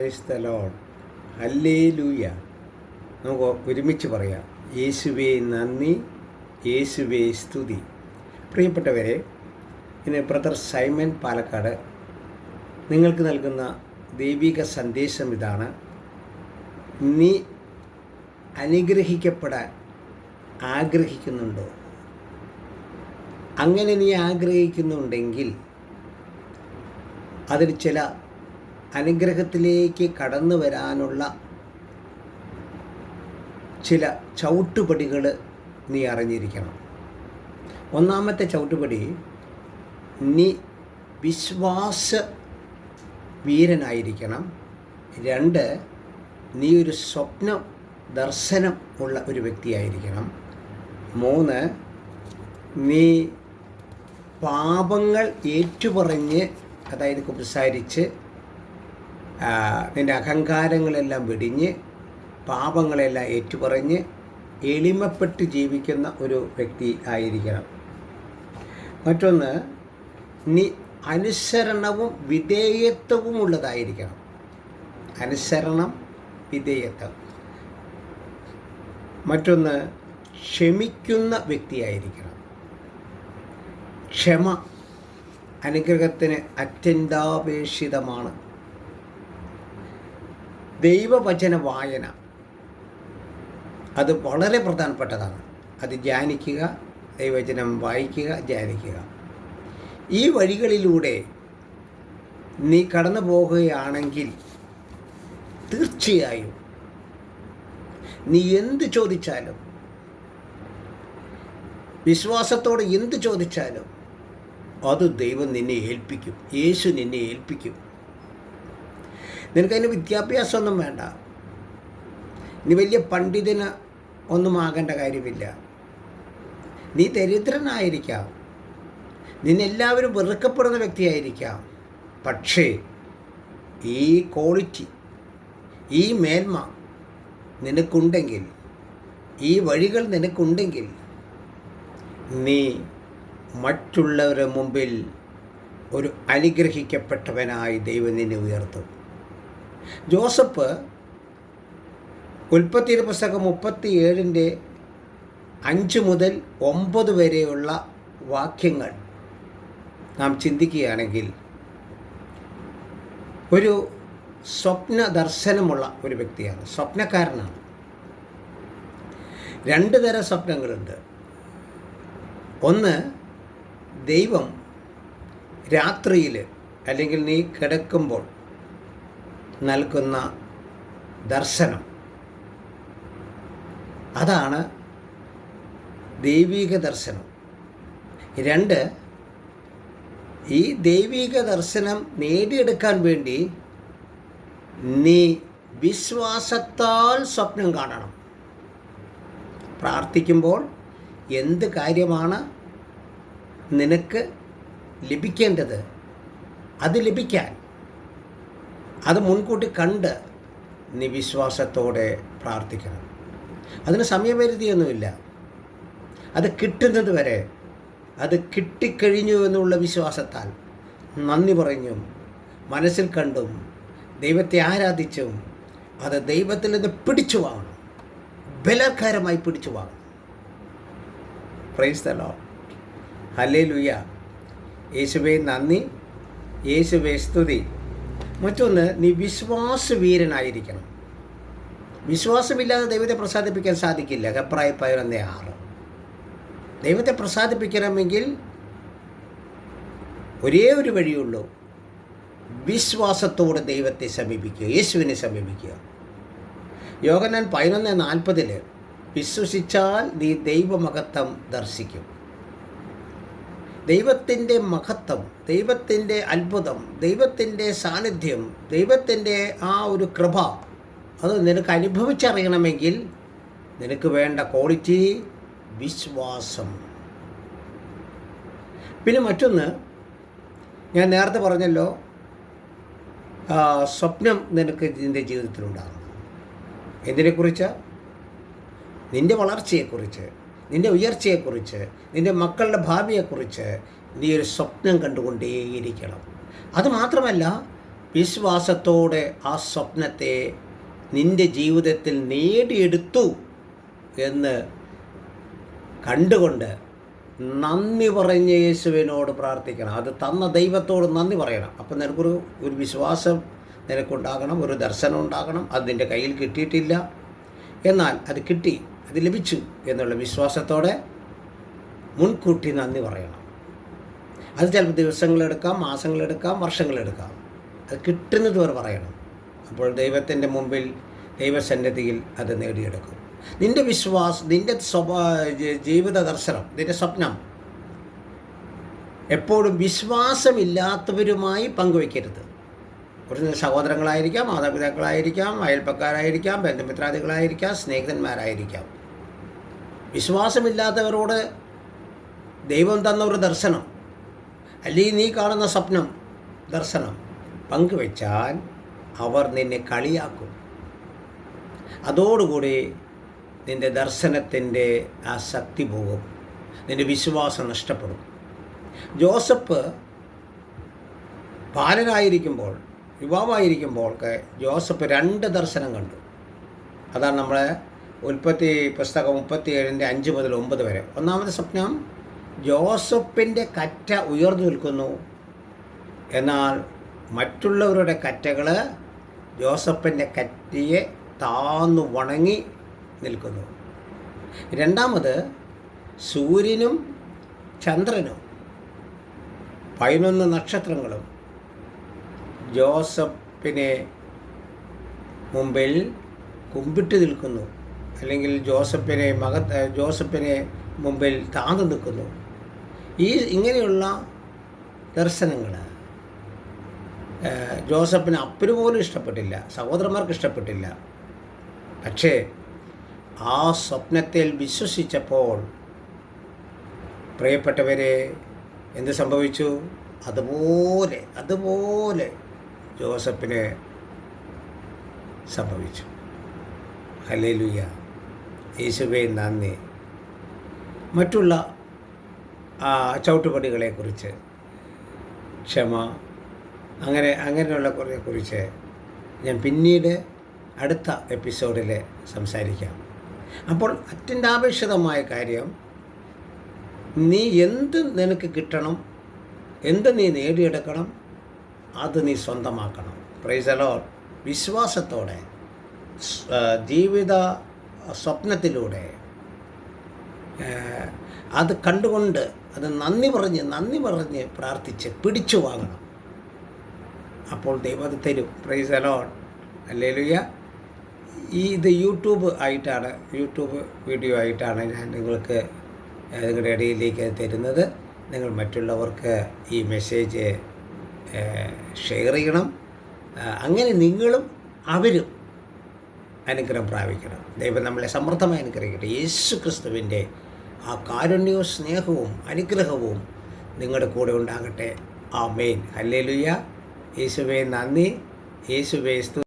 Praise the Lord. Hallelujah. നമുക്ക് ഒരുമിച്ച് പറയാം. യേശുവേ നന്ദി, യേശുവേ സ്തുതി. പ്രിയപ്പെട്ടവരെ, ഇന്ന് ബ്രദർ സൈമൺ പാലക്കാട് നിങ്ങൾക്ക് നൽകുന്ന ദൈവിക സന്ദേശം ഇതാണ്: നീ അനുഗ്രഹിക്കപ്പെടാൻ ആഗ്രഹിക്കുന്നുണ്ടോ? അങ്ങനെ നീ ആഗ്രഹിക്കുന്നുണ്ടെങ്കിൽ അതിൽ ചില അനുഗ്രഹത്തിലേക്ക് കടന്നു വരാനുള്ള ചില ചവിട്ടുപടികൾ നീ അറിഞ്ഞിരിക്കണം. ഒന്നാമത്തെ ചവിട്ടുപടി, നീ വിശ്വാസ വീരനായിരിക്കണം. 2, നീ ഒരു സ്വപ്ന ദർശനം ഉള്ള ഒരു വ്യക്തിയായിരിക്കണം. 3, നീ പാപങ്ങൾ ഏറ്റുപറഞ്ഞ്, അതായത് കുമ്പസാരിച്ച് നിൻ്റെ അഹങ്കാരങ്ങളെല്ലാം വെടിഞ്ഞ് പാപങ്ങളെല്ലാം ഏറ്റുപറഞ്ഞ് എളിമപ്പെട്ട് ജീവിക്കുന്ന ഒരു വ്യക്തി ആയിരിക്കണം. മറ്റൊന്ന്, നീ അനുസരണവും വിധേയത്വവും ഉള്ളതായിരിക്കണം. അനുസരണം, വിധേയത്വം. മറ്റൊന്ന്, ക്ഷമിക്കുന്ന വ്യക്തിയായിരിക്കണം. ക്ഷമ അനുഗ്രഹത്തിന് അത്യന്താപേക്ഷിതമാണ്. ദൈവവചന വായന അത് വളരെ പ്രധാനപ്പെട്ടതാണ്. അത് ധ്യാനിക്കുക, ദൈവവചനം വായിക്കുക, ധ്യാനിക്കുക. ഈ വഴികളിലൂടെ നീ കടന്നു പോകുകയാണെങ്കിൽ തീർച്ചയായും നീ എന്ത് ചോദിച്ചാലും, വിശ്വാസത്തോടെ എന്ത് ചോദിച്ചാലും അത് ദൈവം നിന്നെ ഏൽപ്പിക്കും. യേശു നിന്നെ ഏൽപ്പിക്കും. നിനക്കതിന് വിദ്യാഭ്യാസമൊന്നും വേണ്ട. നീ വലിയ പണ്ഡിതന് ഒന്നും ആകേണ്ട കാര്യമില്ല. നീ ദരിദ്രനായിരിക്കാം, നിന്നെല്ലാവരും വെറുക്കപ്പെടുന്ന വ്യക്തിയായിരിക്കാം. പക്ഷേ ഈ ക്വാളിറ്റി, ഈ മേന്മ നിനക്കുണ്ടെങ്കിൽ, ഈ വഴികൾ നിനക്കുണ്ടെങ്കിൽ, നീ മറ്റുള്ളവരുടെ മുമ്പിൽ ഒരു അനുഗ്രഹിക്കപ്പെട്ടവനായി ദൈവം നിന്നെ ഉയർത്തും. ജോസഫ് ഉൽപ്പത്തിയുടെ പുസ്തകം 37-5 മുതൽ 9 വരെയുള്ള വാക്യങ്ങൾ നാം ചിന്തിക്കുകയാണെങ്കിൽ ഒരു സ്വപ്ന ദർശനമുള്ള ഒരു വ്യക്തിയാണ്, സ്വപ്നക്കാരനാണ്. 2 തരം സ്വപ്നങ്ങളുണ്ട്. ഒന്ന്, ദൈവം രാത്രിയിൽ അല്ലെങ്കിൽ നീ കിടക്കുമ്പോൾ നൽകുന്ന ദർശനം, അതാണ് ദൈവിക ദർശനം. 2, ഈ ദൈവിക ദർശനം നേടിയെടുക്കാൻ വേണ്ടി നീ വിശ്വാസത്താൽ സ്വപ്നം കാണണം. പ്രാർത്ഥിക്കുമ്പോൾ എന്ത് കാര്യമാണ് നിനക്ക് ലഭിക്കേണ്ടത്, അത് ലഭിക്കാൻ, അത് മുൻകൂട്ടി കണ്ട് നീ വിശ്വാസത്തോടെ പ്രാർത്ഥിക്കണം. അതിന് സമയപരിധിയൊന്നുമില്ല. അത് കിട്ടുന്നത് വരെ, അത് കിട്ടിക്കഴിഞ്ഞു എന്നുള്ള വിശ്വാസത്താൽ നന്ദി പറഞ്ഞും മനസ്സിൽ കണ്ടും ദൈവത്തെ ആരാധിച്ചും അത് ദൈവത്തിൽ നിന്ന് പിടിച്ചു വാങ്ങണം, ബലാത്കാരമായി പിടിച്ചു വാങ്ങണം. Praise the Lord. ഹല്ലേലൂയ. യേശുവേ നന്ദി, യേശുവേ സ്തുതി. മറ്റൊന്ന്, നീ വിശ്വാസവീരനായിരിക്കണം. വിശ്വാസമില്ലാതെ ദൈവത്തെ പ്രസാദിപ്പിക്കാൻ സാധിക്കില്ല. ഹെബ്രായർ 11:6. ദൈവത്തെ പ്രസാദിപ്പിക്കണമെങ്കിൽ ഒരേ ഒരു വഴിയുള്ളൂ: വിശ്വാസത്തോടെ ദൈവത്തെ സമീപിക്കുക, യേശുവിനെ സമീപിക്കുക. യോഹന്നാൻ 11:40 വിശ്വസിച്ചാൽ നീ ദൈവമഹത്വം ദർശിക്കും. ദൈവത്തിൻ്റെ മഹത്വം, ദൈവത്തിൻ്റെ അത്ഭുതം, ദൈവത്തിൻ്റെ സാന്നിധ്യം, ദൈവത്തിൻ്റെ ആ ഒരു കൃപ, അത് നിനക്ക് അനുഭവിച്ചറിയണമെങ്കിൽ നിനക്ക് വേണ്ട ക്വാളിറ്റി വിശ്വാസം. പിന്നെ മറ്റൊന്ന്, ഞാൻ നേരത്തെ പറഞ്ഞല്ലോ, സ്വപ്നം നിനക്ക് നിൻ്റെ ജീവിതത്തിലുണ്ടാകും. എന്തിനെക്കുറിച്ച്? നിൻ്റെ വളർച്ചയെക്കുറിച്ച്, നിൻ്റെ ഉയർച്ചയെക്കുറിച്ച്, നിൻ്റെ മക്കളുടെ ഭാവിയെക്കുറിച്ച് നീ ഒരു സ്വപ്നം കണ്ടുകൊണ്ടേയിരിക്കണം. അതുമാത്രമല്ല, വിശ്വാസത്തോടെ ആ സ്വപ്നത്തെ നിൻ്റെ ജീവിതത്തിൽ നേടിയെടുത്തു എന്ന് കണ്ടുകൊണ്ട് നന്ദി പറഞ്ഞ് യേശുവിനോട് പ്രാർത്ഥിക്കണം. അത് തന്ന ദൈവത്തോട് നന്ദി പറയണം. അപ്പം നിനക്കൊരു വിശ്വാസം നിനക്കുണ്ടാകണം, ഒരു ദർശനം ഉണ്ടാകണം. അത് നിൻ്റെ കയ്യിൽ കിട്ടിയിട്ടില്ല, എന്നാൽ അത് കിട്ടി, അത് ലഭിച്ചു എന്നുള്ള വിശ്വാസത്തോടെ മുൻകൂട്ടി നന്ദി പറയണം. അത് ചിലപ്പോൾ ദിവസങ്ങളെടുക്കാം, മാസങ്ങളെടുക്കാം, വർഷങ്ങളെടുക്കാം. അത് കിട്ടുന്നത് വരെ പറയണം. അപ്പോൾ ദൈവത്തിൻ്റെ മുമ്പിൽ, ദൈവസന്നിധിയിൽ അത് നേടിയെടുക്കും. നിൻ്റെ വിശ്വാസം, നിൻ്റെ ജീവിത ദർശനം, നിൻ്റെ സ്വപ്നം എപ്പോഴും വിശ്വാസമില്ലാത്തവരുമായി പങ്കുവയ്ക്കരുത്. കുറച്ച് സഹോദരങ്ങളായിരിക്കാം, മാതാപിതാക്കളായിരിക്കാം, അയൽപ്പക്കാരായിരിക്കാം, ബന്ധുമിത്രാദികളായിരിക്കാം, സ്നേഹിതന്മാരായിരിക്കാം. വിശ്വാസമില്ലാത്തവരോട് ദൈവം തന്ന ഒരു ദർശനം അല്ലെങ്കിൽ നീ കാണുന്ന സ്വപ്നം, ദർശനം പങ്കുവെച്ചാൽ അവർ നിന്നെ കളിയാക്കും. അതോടുകൂടി നിൻ്റെ ദർശനത്തിൻ്റെ ആ ശക്തി പോകും, നിൻ്റെ വിശ്വാസം നഷ്ടപ്പെടും. ജോസഫ് ബാലനായിരിക്കുമ്പോൾ, യുവാവായിരിക്കുമ്പോൾ ജോസഫ് 2 ദർശനം കണ്ടു. അതാണ് നമ്മളെ ഉൽപ്പത്തി പുസ്തകം 37:5 മുതൽ 9 വരെ. ഒന്നാമത്തെ സ്വപ്നം, ജോസഫിൻ്റെ കറ്റ ഉയർന്നു നിൽക്കുന്നു, എന്നാൽ മറ്റുള്ളവരുടെ കറ്റകൾ ജോസഫിൻ്റെ കറ്റയെ താന്നു വണങ്ങി നിൽക്കുന്നു. രണ്ടാമത്, സൂര്യനും ചന്ദ്രനും 11 നക്ഷത്രങ്ങളും ജോസഫിനെ മുമ്പിൽ കുമ്പിട്ട് നിൽക്കുന്നു, അല്ലെങ്കിൽ ജോസഫിനെ മുമ്പിൽ താന്നു നിൽക്കുന്നു. ഇങ്ങനെയുള്ള ദർശനങ്ങൾ ജോസഫിന് അപ്പന് പോലും ഇഷ്ടപ്പെട്ടില്ല, സഹോദരന്മാർക്ക് ഇഷ്ടപ്പെട്ടില്ല. പക്ഷേ ആ സ്വപ്നത്തിൽ വിശ്വസിച്ചപ്പോൾ പ്രിയപ്പെട്ടവരെ എന്ത് സംഭവിച്ചു? അതുപോലെ ജോസഫിന് സംഭവിച്ചു. ഹല്ലേലൂയ, യേശുവേ നന്ദി. മറ്റുള്ള ചവിട്ടുപടികളെക്കുറിച്ച്, ക്ഷമ, അങ്ങനെയുള്ള കുറിച്ച് ഞാൻ പിന്നീട് അടുത്ത എപ്പിസോഡിൽ സംസാരിക്കാം. അപ്പോൾ അത്യന്താപേക്ഷിതമായ കാര്യം, നീ നിനക്ക് കിട്ടണം, നീ നേടിയെടുക്കണം, അത് നീ സ്വന്തമാക്കണം. Praise the Lord. വിശ്വാസത്തോടെ, ജീവിത സ്വപ്നത്തിലൂടെ അത് കണ്ടുകൊണ്ട് അത് നന്ദി പറഞ്ഞ് പ്രാർത്ഥിച്ച് പിടിച്ചു വാങ്ങണം. അപ്പോൾ ദൈവം അത് തരും. Praise the Lord. ഹല്ലേലൂയ. ഇത് യൂട്യൂബ് വീഡിയോ ആയിട്ടാണ് ഞാൻ നിങ്ങൾക്ക് നിങ്ങളുടെ ഇടയിലേക്ക് തരുന്നത്. നിങ്ങൾ മറ്റുള്ളവർക്ക് ഈ മെസ്സേജ് ഷെയർ ചെയ്യണം. അങ്ങനെ നിങ്ങളും അവരും അനുഗ്രഹം പ്രാപിക്കണം. ദൈവം നമ്മളെ സമൃദ്ധമായി അനുഗ്രഹിക്കട്ടെ. യേശു ക്രിസ്തുവിൻ്റെ ആ കാരുണ്യവും സ്നേഹവും അനുഗ്രഹവും നിങ്ങളുടെ കൂടെ ഉണ്ടാകട്ടെ. ആമേൻ. ഹല്ലേലൂയ. യേശുവേ നന്ദി. യേശുവേ സ്തുതി.